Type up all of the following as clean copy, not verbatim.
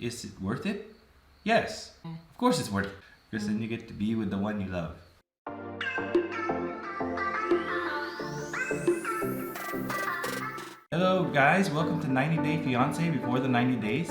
is it worth it? Yes, of course it's worth it. Because then you get to be with the one you love. Hello guys, welcome to 90 Day Fiance before the 90 days.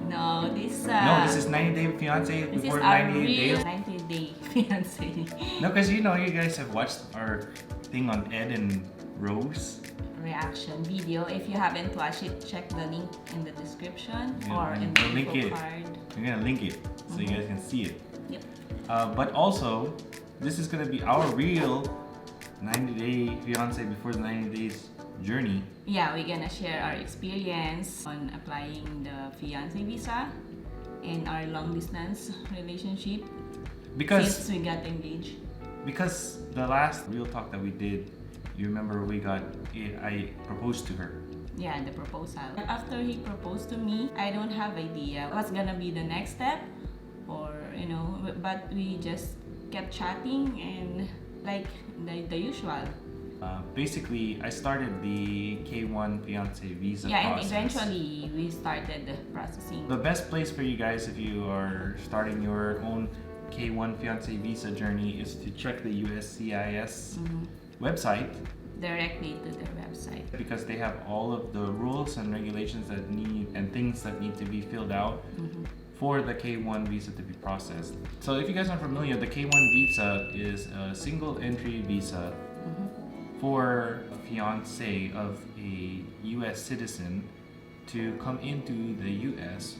No, this is 90 Day Fiance this before is our 90 real days. 90 Day Fiance No, because you guys have watched our thing on Ed and Rose. reaction video. If you haven't watched it, check the link in the description or in we'll the link info it. card. We're gonna link it so you guys can see it. Yep. But also, this is gonna be our real 90 Day Fiance before the 90 days journey. Yeah, we're gonna share our experience on applying the fiance visa in our long distance relationship since we got engaged. Because the last real talk that we did, you remember I proposed to her. Yeah, the proposal. After he proposed to me, I don't have idea what's gonna be the next step, or but we just kept chatting and like the usual. Basically, I started the K1 Fiance visa Yeah, and process. eventually we started the processing. The best place for you guys if you are starting your own K1 Fiance visa journey is to check the USCIS website. Directly to their website. Because they have all of the rules and regulations and things that need to be filled out for the K1 visa to be processed. So if you guys aren't familiar, the K1 visa is a single entry visa for a fiance of a US citizen to come into the US,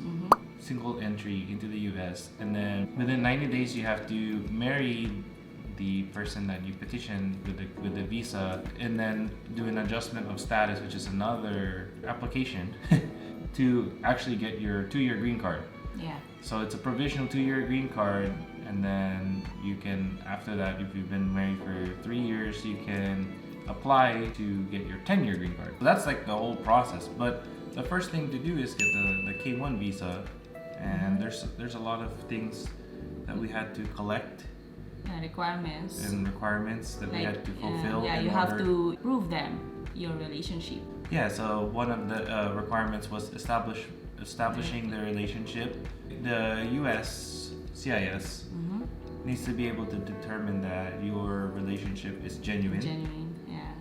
single entry into the US, and then within 90 days you have to marry the person that you petition with the visa, and then do an adjustment of status, which is another application to actually get your 2-year green card. Yeah. So it's a provisional 2-year green card, and then you can, after that, if you've been married for 3 years, you can apply to get your 10-year green card. So that's like the whole process. But the first thing to do is get the K1 visa, and there's a lot of things that we had to collect. Requirements that we had to fulfill. You have to prove them, your relationship. Yeah, so one of the requirements was establishing the relationship. The US CIS needs to be able to determine that your relationship is genuine. Yeah,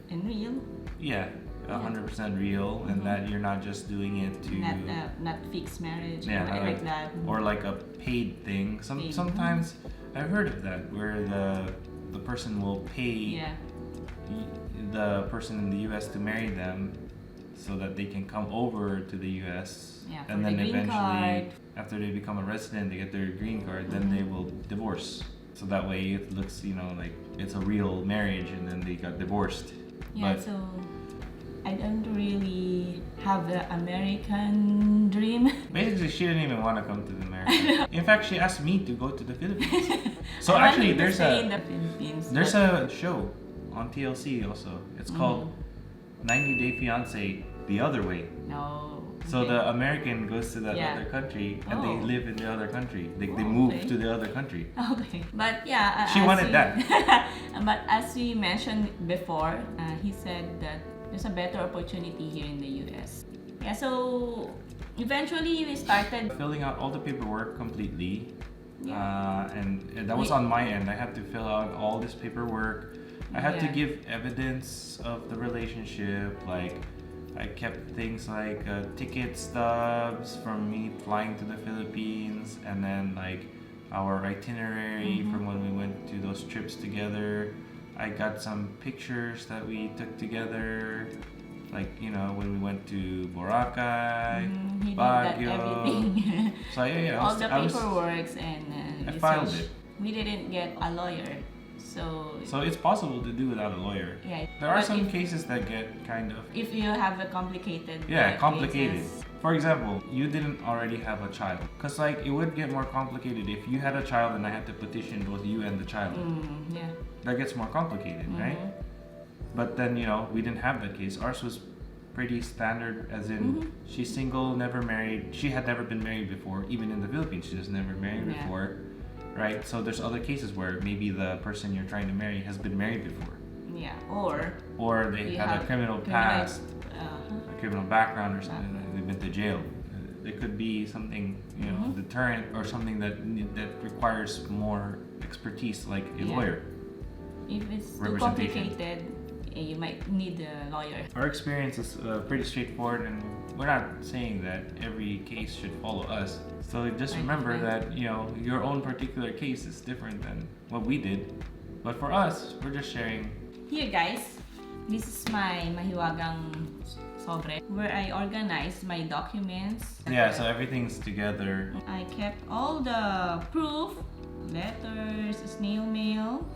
and real. Yeah, 100% real, and that you're not just doing it to not fixed marriage. Yeah, like that. Or like a paid thing. Sometimes I've heard of that where the person will pay the person in the US to marry them so that they can come over to the US, and then eventually after they become a resident, they get their green card, then they will divorce. So that way it looks, like it's a real marriage, and then they got divorced. Yeah, so I don't really have the American dream. Basically, she didn't even want to come to America. In fact, she asked me to go to the Philippines. So actually, there's a show on TLC also. It's called 90 Day Fiance the Other Way. No. So the American goes to that other country, and they live in the other country. They move to the other country. Okay, but yeah, she wanted that. But as we mentioned before, he said that there's a better opportunity here in the US. Yeah, so eventually we started filling out all the paperwork completely. And that was on my end. I had to fill out all this paperwork. I had to give evidence of the relationship. Like, I kept things like ticket stubs from me flying to the Philippines, and then like our itinerary from when we went to those trips together. I got some pictures that we took together, like when we went to Boracay, Baguio. Everything. So all the paperwork and I filed it. We didn't get a lawyer, so it's possible to do without a lawyer. Yeah. There are some cases that get kind of if you have a complicated. complicated. Cases. For example, you didn't already have a child, because like it would get more complicated if you had a child and I had to petition both you and the child. That gets more complicated, right? But then we didn't have that case. Ours was pretty standard, as in she's single, never married. She had never been married before, even in the Philippines. She was never married before, right? So there's other cases where maybe the person you're trying to marry has been married before. Yeah, or they had a criminal past, a criminal background or something. They've they've been to jail. It could be something, you know, deterrent or something that requires more expertise, like a lawyer. If it's too complicated, you might need a lawyer. Our experience is pretty straightforward, and we're not saying that every case should follow us. So just remember that, you know, your own particular case is different than what we did. But for us, we're just sharing. Here guys, this is my mahiwagang sobre where I organize my documents. Yeah, so everything's together. I kept all the proof, letters, snail mail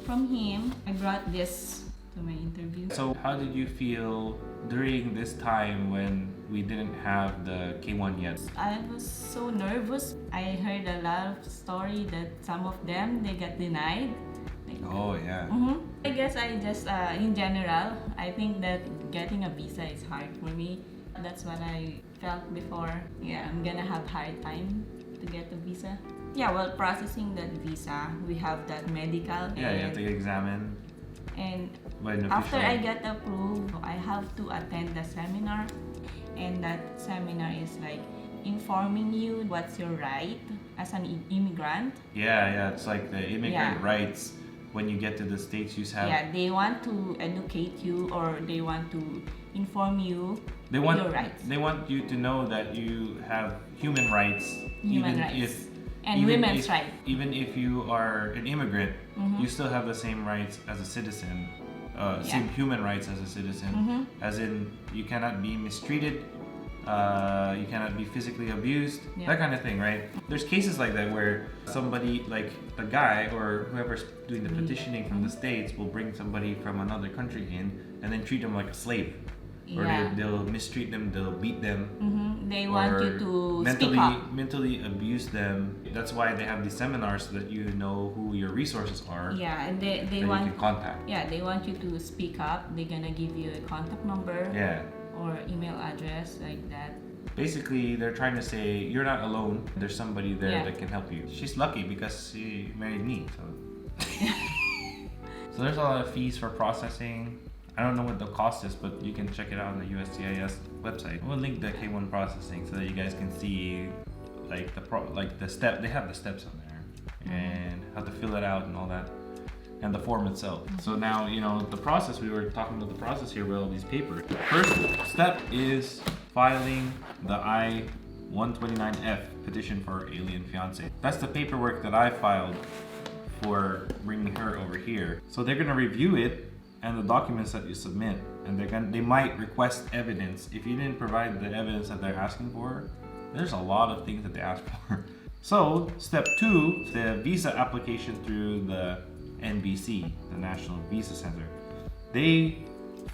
from him. I brought this to my interview. So how did you feel during this time when we didn't have the K1 yet? I was so nervous. I heard a lot of story that some of them, they got denied. Oh yeah. I guess I just, in general, I think that getting a visa is hard for me. That's what I felt before. Yeah, I'm gonna have hard time to get a visa. Yeah, while processing that visa, we have that medical. Yeah, you have to get examined. And by an after official. I get approved, I have to attend the seminar. And that seminar is like informing you what's your right as an immigrant. Yeah, it's like the immigrant rights. When you get to the States, you have. Yeah, they want to educate you, or they want to inform you your rights. They want you to know that you have human rights. And women's rights. Even if you are an immigrant, you still have the same rights as a citizen. Same human rights as a citizen. As in, you cannot be mistreated. You cannot be physically abused, that kind of thing, right? There's cases like that where somebody, like the guy or whoever's doing the petitioning from the States, will bring somebody from another country in and then treat them like a slave. Or they'll mistreat them, they'll beat them. They want you to speak up. Mentally abuse them. That's why they have these seminars so that you know who your resources are. Yeah, and they want you can contact. Yeah, they want you to speak up. They're gonna give you a contact number. Yeah. Or email address, like that. Basically, they're trying to say you're not alone. There's somebody there that can help you. She's lucky because she married me. So, so there's a lot of fees for processing. I don't know what the cost is, but you can check it out on the USCIS website. We'll link the K1 processing so that you guys can see like the step. They have the steps on there and how to fill it out and all that. And the form itself. So now, you know, the process, we were talking about the process here with all these papers. First step is filing the I-129F petition for alien fiance. That's the paperwork that I filed for bringing her over here. So they're gonna review it and the documents that you submit, and they might request evidence. If you didn't provide the evidence that they're asking for, there's a lot of things that they ask for. So step 2, the visa application through the NVC, the National Visa Center. They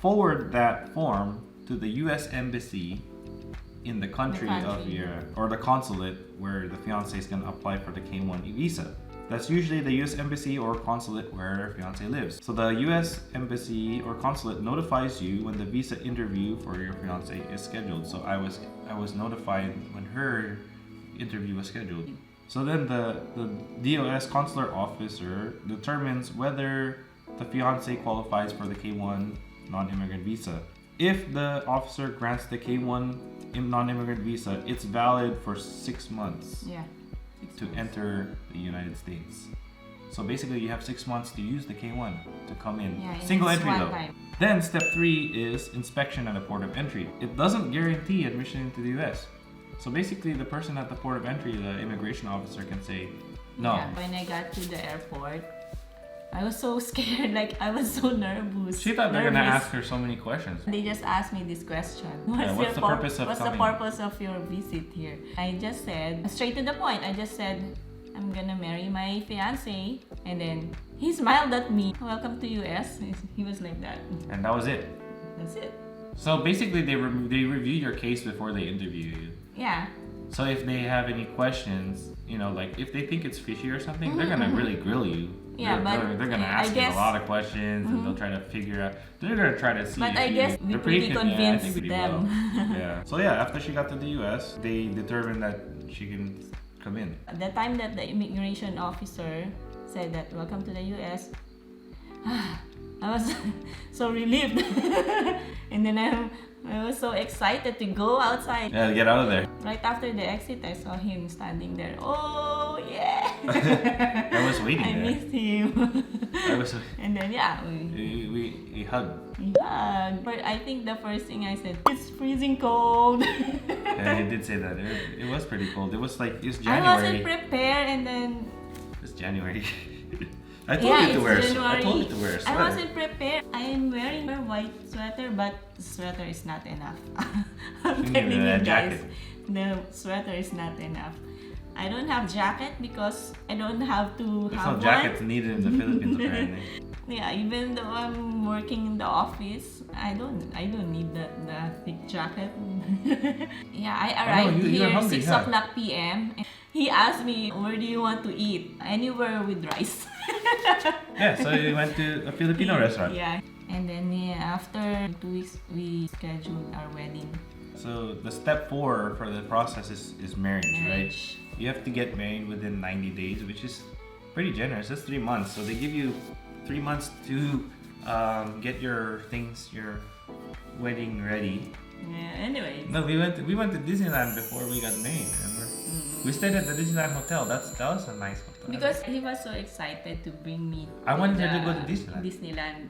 forward that form to the U.S. Embassy in the country of your, or the consulate where the fiance is going to apply for the K1 visa. That's usually the U.S. Embassy or consulate where fiance lives. So the U.S. Embassy or consulate notifies you when the visa interview for your fiance is scheduled. So I was notified when her interview was scheduled. So then the DOS consular officer determines whether the fiance qualifies for the K1 non-immigrant visa. If the officer grants the K1 non-immigrant visa, it's valid for 6 months to enter the United States. So basically you have 6 months to use the K1 to come in. Single entry though. Then step 3 is inspection at the port of entry. It doesn't guarantee admission into the US. So basically, the person at the port of entry, the immigration officer, can say no. Yeah, when I got to the airport, I was so scared. Like, I was so nervous. She thought they were gonna ask her so many questions. They just asked me this question: What's the purpose of your visit here? I just said straight to the point. I just said, I'm gonna marry my fiance, and then he smiled at me. Welcome to US. He was like that. And that was it. That's it. So basically, they review your case before they interview you. Yeah. So if they have any questions, you know, like if they think it's fishy or something, they're gonna really grill you. Yeah, they're gonna ask you a lot of questions, and they'll try to figure out. They're gonna try to see. But I guess we pretty convinced them. Yeah. So yeah, after she got to the U.S., they determined that she can come in. At the time that the immigration officer said that welcome to the U.S., I was so relieved. And then I was so excited to go outside. Yeah, get out of there. Right after the exit, I saw him standing there. Oh, yeah! I was waiting I there. missed him. I was. And then, yeah, We hugged. we hugged. But I think the first thing I said, it's freezing cold. Yeah, you did say that. It was pretty cold. It was I January. wasn't prepared, and then It's January. I told you to wear. January. I told you to wear a sweater. I wasn't prepared. I am wearing a white sweater, but the sweater is not enough. I'm You need telling you a guys, jacket. the sweater is not enough. I don't have jacket because I don't have to There's have no jackets one. needed in the Philippines apparently. Yeah, even though I'm working in the office, I don't need the thick jacket. Yeah, I arrived you're here hungry, 6 huh? o'clock p.m. He asked me, where do you want to eat? Anywhere with rice. Yeah, so we went to a Filipino restaurant. Yeah. And then after 2 weeks, we scheduled our wedding. So the step 4 for the process is marriage, right? You have to get married within 90 days, which is pretty generous. That's 3 months. So they give you 3 months to get your wedding ready. Yeah, anyway. No, we went to Disneyland before we got married. Remember? We stayed at the Disneyland hotel. That was a nice hotel. Because he was so excited to bring me. I wanted her the to go to Disneyland. Disneyland.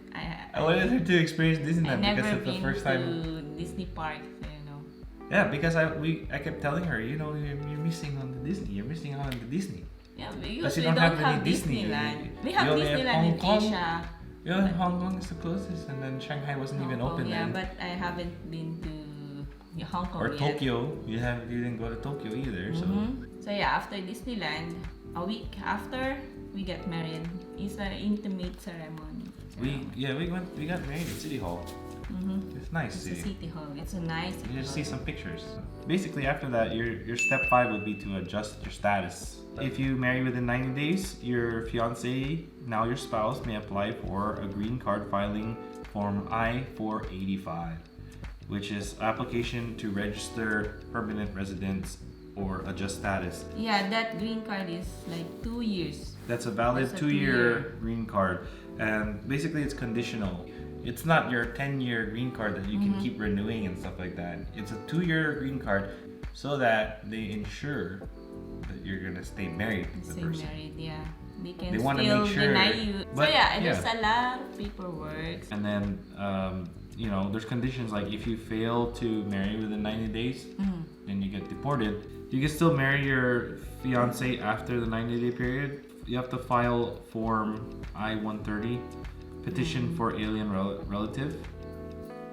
I wanted her to experience I Disneyland because never it's the been first to time. Disney park, you know. Yeah, because I kept telling her, you know, you're missing on the Disney. You're missing out on the Disney. Yeah, Because because you we don't don't have have any Disney. Disneyland. We You have only have Disneyland Hong in Kong. Asia. Yeah, Hong Kong is the closest, and then Shanghai wasn't even Hong Kong, open yeah, then. but I haven't been to Hong Kong Or yet. Tokyo. You didn't go to Tokyo either. So So yeah, after Disneyland, a week after we get married. It's an intimate ceremony. we got married at City Hall. It's nice. It's a city hall. It's a nice city You just hall. see some pictures. Basically, after that, your step 5 would be to adjust your status. If you marry within 90 days, your fiance, now your spouse, may apply for a green card filing form I-485, which is application to register permanent residence or adjust status. Yeah, that green card is like 2 years. That's a valid That's a 2-year two-year. green card, and basically it's conditional. It's not your 10-year green card that you can keep renewing and stuff like that. It's a 2-year green card so that they ensure that you're gonna stay married to the Stay person. married, yeah. They can They wanna still make sure, deny you. So but, yeah, yeah. there's a lot of paperwork. And then you know, there's conditions like if you fail to marry within 90 days, then you get deported. You can still marry your fiance after the 90-day period. You have to file form I-130, petition for alien relative.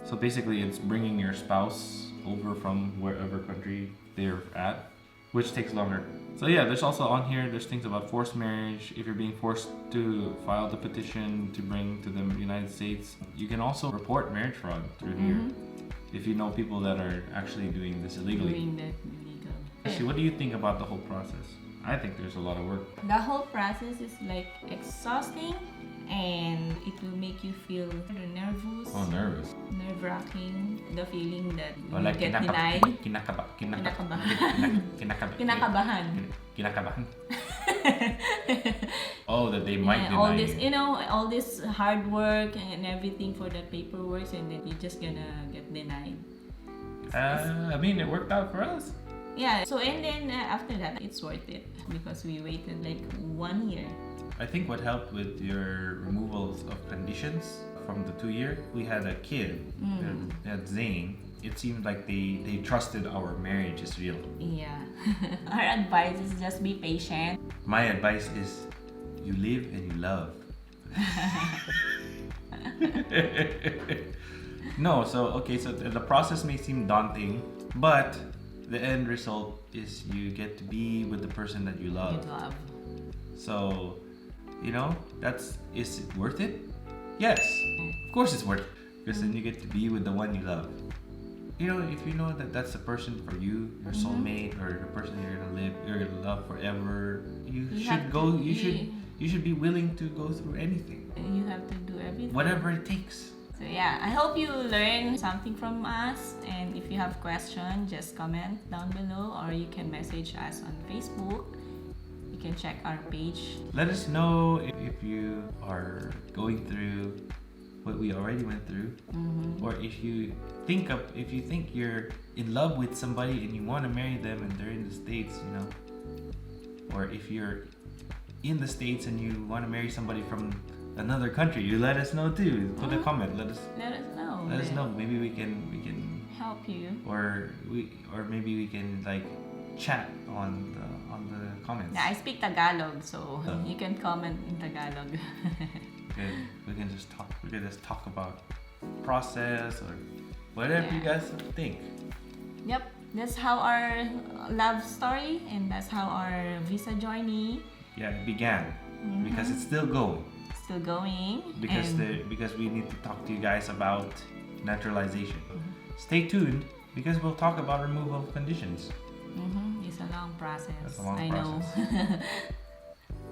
So basically, it's bringing your spouse over from wherever country they're at, which takes longer. So yeah, there's also on here, there's things about forced marriage. If you're being forced to file the petition to bring to the United States, you can also report marriage fraud through here. If you know people that are actually doing this illegally. Doing that illegal. Actually, what do you think about the whole process? I think there's a lot of work. The whole process is like exhausting, and it will make you feel nervous, Oh, nervous. nerve-wracking, the feeling that you Or like get denied. Kinakabahan. Kinakabahan. Oh, that they might Yeah, deny all this, you. you know, all this hard work and everything for the paperwork, and then you're just gonna get denied. I mean, it worked out for us. Yeah, so and then after that, it's worth it because we waited like 1 year. I think what helped with your removals of conditions from the 2-year, we had a kid, we had Zane. It seemed like they trusted our marriage is real. Yeah. Our advice is just be patient. My advice is you live and you love. No, so okay, so the process may seem daunting, but the end result is you get to be with the person that you love. You love. So, you know, is it worth it? Yes, of course it's worth it, because then you get to be with the one you love. You know, if you know that that's the person for you, your soulmate, or the person you're gonna love forever, you should be willing to go through anything, You have to do everything. whatever it takes. So yeah, I hope you learn something from us, and if you have questions, just comment down below, or you can message us on Facebook. You can check our page. Let us know if you are going through what we already went through, or if you if you think you're in love with somebody and you want to marry them and they're in the States, you know, or if you're in the States and you want to marry somebody from another country, you let us know too. Put a comment. Let us know. Let us know. Maybe we can help you. Or maybe we can like chat on the comments. Yeah, I speak Tagalog, so you can comment in Tagalog. We can just talk. We can just talk about process or whatever you guys think. Yep, that's how our love story and that's how our visa journey. Yeah, it began because it's still going. Still going. Because we need to talk to you guys about naturalization. Stay tuned because we'll talk about removal of conditions. It's a long process. It's a long I process. know.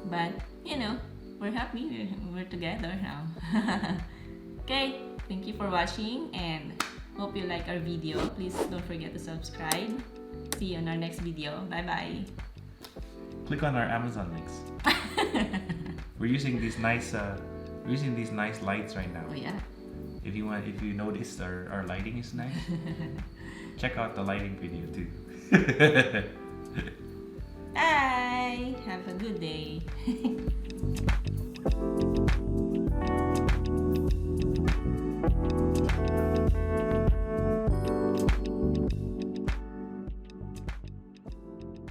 But you know, we're happy. We're together now. Okay, thank you for watching and hope you like our video. Please don't forget to subscribe. See you on our next video. Bye bye. Click on our Amazon links. We're using these nice lights right now. Oh yeah. If you noticed our lighting is nice, check out the lighting video too. Bye. Have a good day.